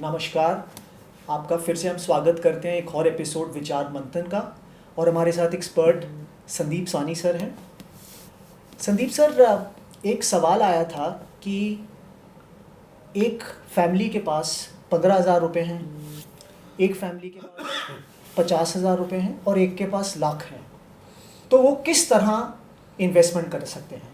नमस्कार। आपका फिर से हम स्वागत करते हैं एक और एपिसोड विचार मंथन का। और हमारे साथ एक्सपर्ट संदीप सानी सर हैं। संदीप सर, एक सवाल आया था कि एक फैमिली के पास 15,000 रुपये हैं, एक फैमिली के पास 50,000 रुपये हैं और एक के पास लाख हैं, तो वो किस तरह इन्वेस्टमेंट कर सकते हैं?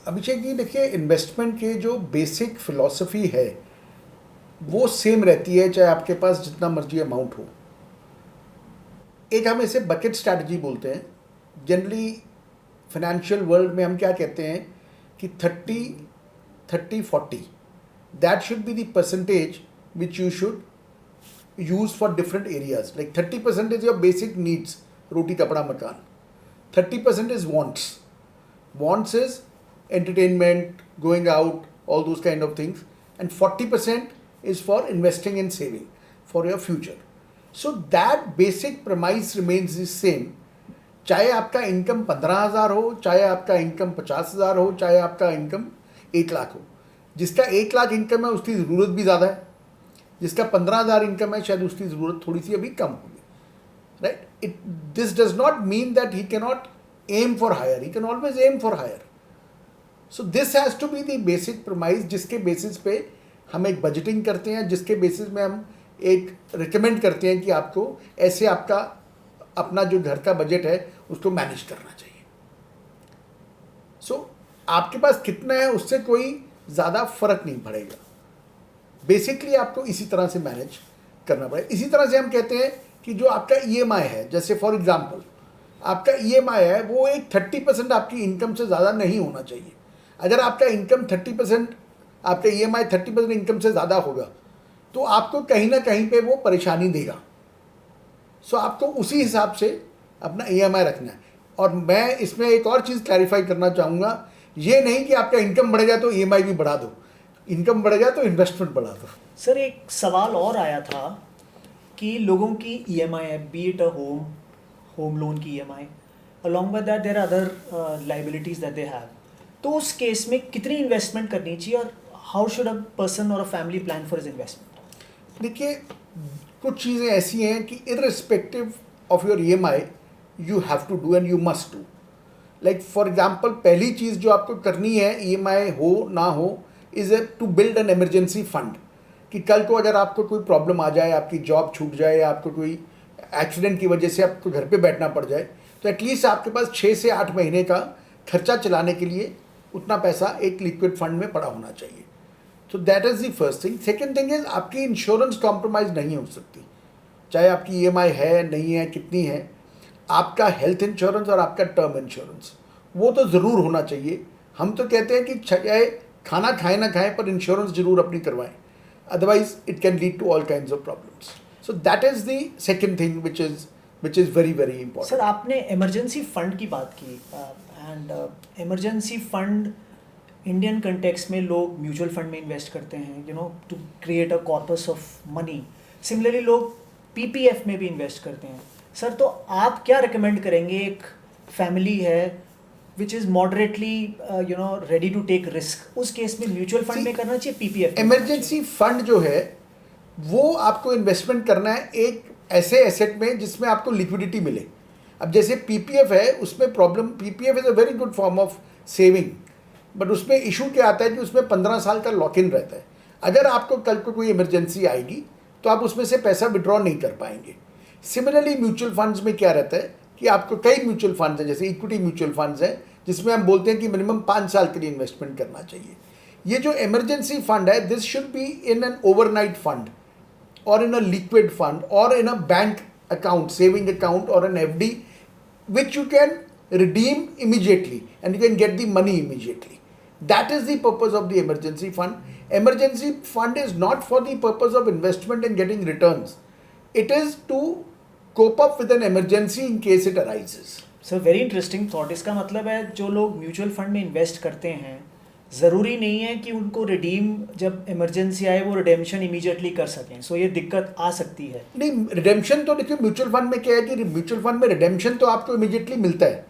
अभिषेक जी, देखिए, इन्वेस्टमेंट के जो बेसिक फिलॉसफी है वो सेम रहती है, चाहे आपके पास जितना मर्जी अमाउंट हो। एक हम इसे बकेट स्ट्रैटेजी बोलते हैं। जनरली फाइनेंशियल वर्ल्ड में हम क्या कहते हैं कि 30-30-40 that should be the percentage which you should use for different areas. Like 30% is your basic needs, रोटी कपड़ा मकान। 30% is wants is entertainment, going out, all those kind of things, and 40% is for investing and saving for your future. So that basic premise remains the same. चाहे आपका income 15,000 हो, चाहे आपका income 50,000 हो, चाहे आपका इनकम 1 लाख हो। जिसका 1 लाख इनकम है उसकी ज़रूरत भी ज़्यादा है, जिसका 15,000 इनकम है शायद उसकी ज़रूरत थोड़ी सी अभी कम होगी, right? This does not mean that he can not aim for higher. He can always aim for higher. So this has to be the basic premise जिसके बेसिस पे हम एक बजटिंग करते हैं, जिसके बेसिस में हम एक रिकमेंड करते हैं कि आपको ऐसे आपका अपना जो घर का बजट है उसको मैनेज करना चाहिए। आपके पास कितना है उससे कोई ज़्यादा फर्क नहीं पड़ेगा। बेसिकली आपको इसी तरह से मैनेज करना पड़ेगा। इसी तरह से हम कहते हैं कि जो आपका EMI है, जैसे फॉर एग्जाम्पल आपका EMI है वो एक 30% आपकी इनकम से ज़्यादा नहीं होना चाहिए। अगर आपका इनकम 30%, आपका EMI 30% इनकम से ज़्यादा होगा तो आपको कहीं ना कहीं पे वो परेशानी देगा। आपको उसी हिसाब से अपना EMI रखना है। और मैं इसमें एक और चीज़ क्लैरिफाई करना चाहूँगा, ये नहीं कि आपका इनकम बढ़ेगा तो EMI भी बढ़ा दो, इनकम बढ़ेगा तो इन्वेस्टमेंट बढ़ा दो। सर, एक सवाल और आया था कि लोगों की EMI है, B it a home loan की EMI, along with that there are other liabilities that they have, तो उस केस में कितनी इन्वेस्टमेंट करनी चाहिए और हाउ शुड अ पर्सन और a family plan for his investment? देखिए, कुछ चीज़ें ऐसी हैं कि irrespective of your EMI you have to do and you must do. Like for example, पहली चीज़ जो आपको करनी है, EMI हो ना हो, is to build an emergency fund. कि कल को अगर आपको कोई प्रॉब्लम आ जाए, आपकी जॉब छूट जाए, आपको कोई एक्सीडेंट की वजह से आपको घर पे बैठना पड़ जाए, तो एटलीस्ट आपके पास 6 से 8 महीने का खर्चा चलाने के लिए उतना पैसा एक लिक्विड फंड में पड़ा होना चाहिए। तो that is the first thing. Second thing is आपकी इंश्योरेंस कॉम्प्रोमाइज़ नहीं हो सकती, चाहे आपकी EMI है नहीं है कितनी है। आपका हेल्थ इंश्योरेंस और आपका टर्म इंश्योरेंस वो तो ज़रूर होना चाहिए। हम तो कहते हैं कि चाहे खाना खाएं ना खाएं पर इंश्योरेंस ज़रूर अपनी करवाएं, otherwise it can lead to all kinds of problems. So that is the second thing which is very very important. Sir, आपने इमरजेंसी फंड की बात की and emergency fund Indian context में लोग म्यूचुअल फंड में इन्वेस्ट करते हैं, you know, to create a corpus of money. Similarly लोग PPF में भी इन्वेस्ट करते हैं। सर, तो आप क्या रिकमेंड करेंगे? एक फैमिली है which is moderately you know ready to take risk, उस केस में म्यूचुअल फंड में करना चाहिए, PPF? इमरजेंसी फंड जो है वो आपको इन्वेस्टमेंट करना है एक ऐसे एसेट में जिसमें आपको लिक्विडिटी मिले। अब जैसे PPF है, उसमें problem, PPF is a very good form of saving, but उसमें इशू क्या आता है कि उसमें 15 साल का लॉक इन रहता है। अगर आपको कल को कोई इमरजेंसी आएगी तो आप उसमें से पैसा विड्रॉ नहीं कर पाएंगे। सिमिलरली म्यूचुअल फंड्स में क्या रहता है कि आपको कई म्यूचुअल फंड्स हैं, जैसे इक्विटी म्यूचुअल फंड्स हैं जिसमें हम बोलते हैं कि मिनिमम 5 साल के लिए इन्वेस्टमेंट करना चाहिए। ये जो इमरजेंसी फंड है, this should be in an overnight fund or in a liquid fund or in a bank account, saving account or an FD, which you can redeem immediately and you can get the money immediately. That is the purpose of the emergency fund. Emergency fund is not for the purpose of investment and getting returns. It is to cope up with an emergency in case it arises. Sir, very interesting thought. इसका मतलब है जो लोग mutual fund में invest करते हैं, ज़रूरी नहीं है कि उनको रिडीम जब इमरजेंसी आए वो रिडेम्पशन इमीडिएटली कर सकें। सो ये दिक्कत आ सकती है। नहीं, रिडेम्पशन तो देखिए म्यूचुअल फंड में क्या है कि म्यूचुअल फंड में रिडेम्पशन तो आपको इमीडिएटली मिलता है।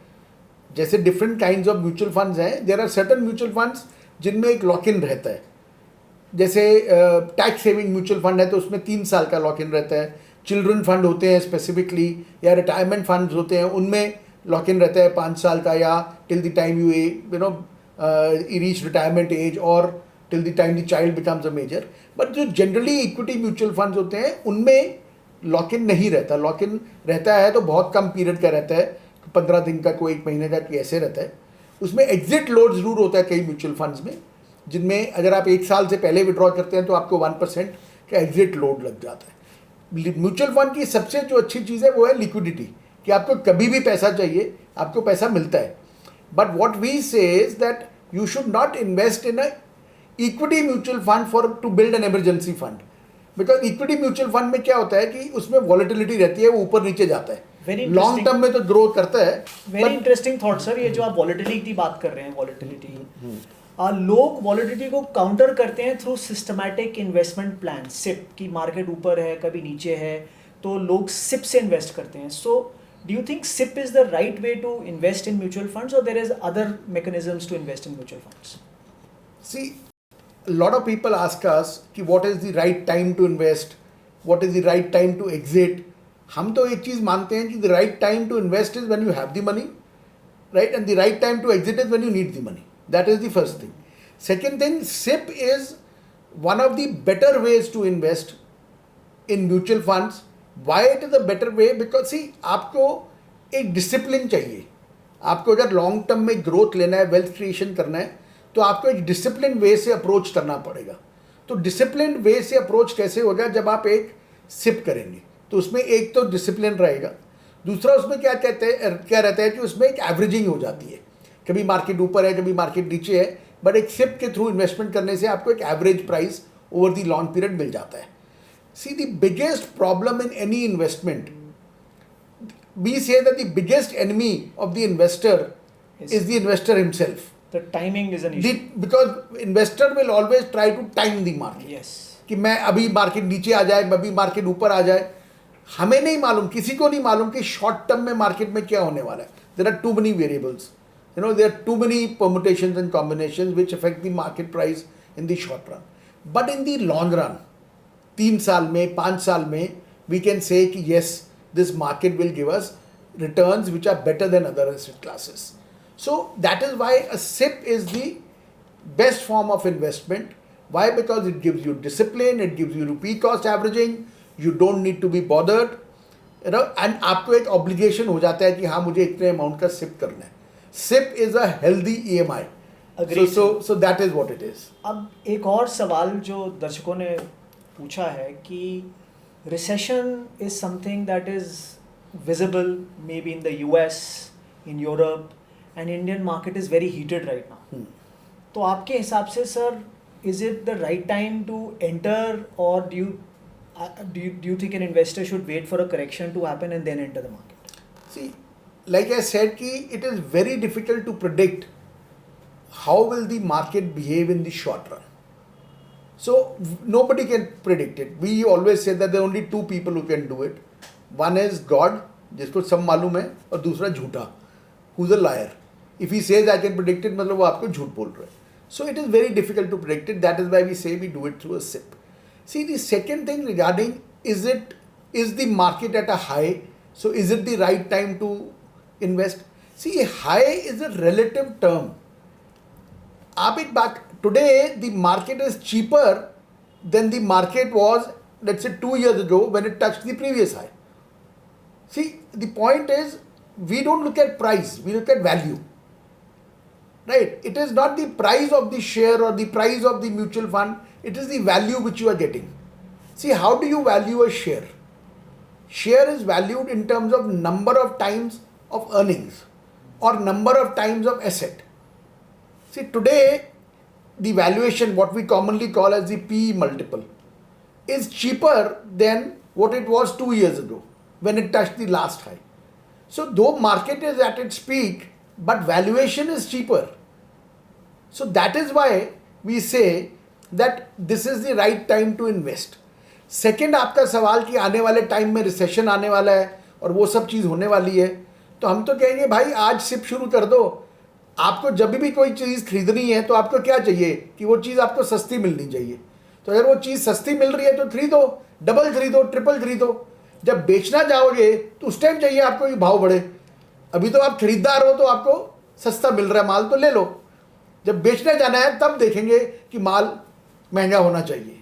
जैसे different kinds of mutual funds हैं, there are certain mutual funds जिनमें एक लॉक इन रहता है। जैसे टैक्स सेविंग म्यूचुअल फंड है तो उसमें 3 साल का लॉक इन रहता है. चिल्ड्रन फंड होते हैं स्पेसिफिकली, या रिटायरमेंट फंड्स होते हैं, उनमें लॉक इन रहता है 5 साल का, या till the time you know reach retirement age, और till the time the child becomes a major. But जो जनरली इक्विटी म्यूचुअल फंड्स होते हैं उनमें लॉक इन नहीं रहता. लॉक इन रहता है तो बहुत कम पीरियड का रहता है, 15 दिन का, कोई 1 महीने का, ऐसे रहता है. उसमें एग्जिट लोड जरूर होता है कई म्यूचुअल फंड्स में, जिनमें अगर आप 1 साल से पहले विड्रॉ करते हैं तो आपको 1% का एग्जिट लोड लग जाता है. म्यूचुअल फंड की सबसे जो अच्छी चीज़ है वो है लिक्विडिटी, कि आपको कभी भी पैसा चाहिए आपको पैसा मिलता है. But what we say is that you should not invest in a equity mutual fund for to build an emergency fund. Because equity mutual fund में क्या होता है कि उसमें वॉलेटिलिटी रहती है, वो ऊपर नीचे जाता है. लॉन्ग टर्म में तो ग्रोथ करता है. वेरी इंटरेस्टिंग थॉट सर, ये जो आप वॉलेटिलिटी की बात कर रहे हैं, वॉलेटिलिटी, लोग वॉलेटिलिटी को काउंटर करते हैं through systematic investment plan. SIP की मार्केट ऊपर है कभी नीचे है तो लोग सिप से इन्वेस्ट करते हैं. So do you think SIP is the right way to invest in mutual funds, और there is other mechanisms to invest in mutual funds? See, a lot of people ask us कि what is the right time to invest, what is the right time to exit. हम तो एक चीज़ मानते हैं कि the right time to invest is when you have the money, right? And the right time to exit is when you need the money. That is the first thing. Second thing, SIP is one of the better ways to invest in mutual funds. Why it is a better way? Because see, आपको एक discipline चाहिए. आपको अगर long term में growth लेना है, wealth creation करना है, तो आपको एक डिसिप्लिन वे से अप्रोच करना पड़ेगा. तो डिसिप्लिन वे से अप्रोच कैसे होगा? जब आप एक सिप करेंगे तो उसमें एक तो डिसिप्लिन रहेगा, दूसरा उसमें क्या रहता है कि उसमें एक एवरेजिंग हो जाती है. कभी मार्केट ऊपर है कभी मार्केट नीचे है, बट एक सिप के थ्रू इन्वेस्टमेंट करने से आपको एक average price over the long period मिल जाता है. See the biggest problem in any investment, we say that the biggest enemy of the investor is the investor himself. The timing is an issue. Because investor will always try to time the market. Yes. कि मैं अभी market नीचे आ जाए, अभी market ऊपर आ जाए. हमें नहीं मालूम, किसी को नहीं मालूम कि शॉर्ट टर्म में मार्केट में क्या होने वाला है. There are too many variables. There are too many permutations and combinations which affect the market price in the short run. But in the long run, 3 साल में, 5 साल में, we can say कि yes, this market will give us returns which are better than other asset classes. So that is why a SIP is the best form of investment. Why? Because it gives you discipline, it gives you rupee cost averaging, you don't need to be bothered, and आपको एक obligation हो जाता है कि हाँ मुझे इतने amount का SIP करना है. SIP is a healthy EMI. So that is what it is. अब एक और सवाल जो दर्शकों ने पूछा है कि recession is something that is visible maybe in the US, in Europe, and Indian market is very heated right now. तो आपके हिसाब से sir, is it the right time to enter, or do you think an investor should wait for a correction to happen and then enter the market? See, like I said, it is very difficult to predict how will the market behave in the short run. So nobody can predict it. We always say that there are only 2 people who can do it. One is God, जिसको सब मालूम है, और दूसरा झूठा, who's a liar. If he says I can predict it, मतलब वो आपको झूठ बोल रहा है. So it is very difficult to predict it. That is why we say we do it through a SIP. See, the second thing regarding is the market at a high? So is it the right time to invest? See, high is a relative term. आप एक बात, today the market is cheaper than the market was, let's say 2 years ago when it touched the previous high. See, the point is, we don't look at price, we look at value. Right? It is not the price of the share or the price of the mutual fund, it is the value which you are getting. See, how do you value a share? Share is valued in terms of number of times of earnings or number of times of asset. See, today the valuation, what we commonly call as the PE multiple, is cheaper than what it was 2 years ago when it touched the last high. So though market is at its peak, but valuation is cheaper. So that is why we say that this is the right time to invest. Second, आपका सवाल कि आने वाले time में recession आने वाला है और वो सब चीज़ होने वाली है, तो हम तो कहेंगे भाई आज सिप शुरू कर दो. आपको जब भी कोई चीज़ खरीदनी है तो आपको क्या चाहिए कि वो चीज़ आपको सस्ती मिलनी चाहिए. तो अगर वो चीज़ सस्ती मिल रही है तो 3 दो, डबल 3 दो, ट्रिपल 3 दो। जब बेचना जाओगे तो उस टाइम चाहिए आपको कि भाव बढ़े। अभी तो आप खरीदार हो तो आपको सस्ता मिल रहा है माल, तो ले लो। जब बेचने जाना है तब देखेंगे कि माल महंगा होना चाहिए।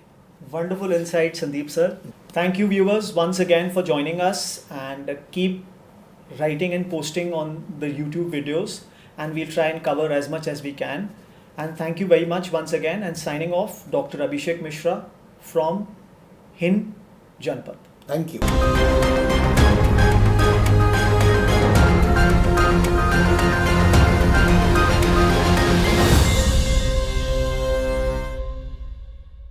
Wonderful insight, Sandeep sir. Thank you, viewers, once again for joining us, and keep writing and posting on the YouTube videos, and we'll try and cover as much as we can. And thank you very much once again. And signing off, Dr. Abhishek Mishra from Hind Janpad. Thank you.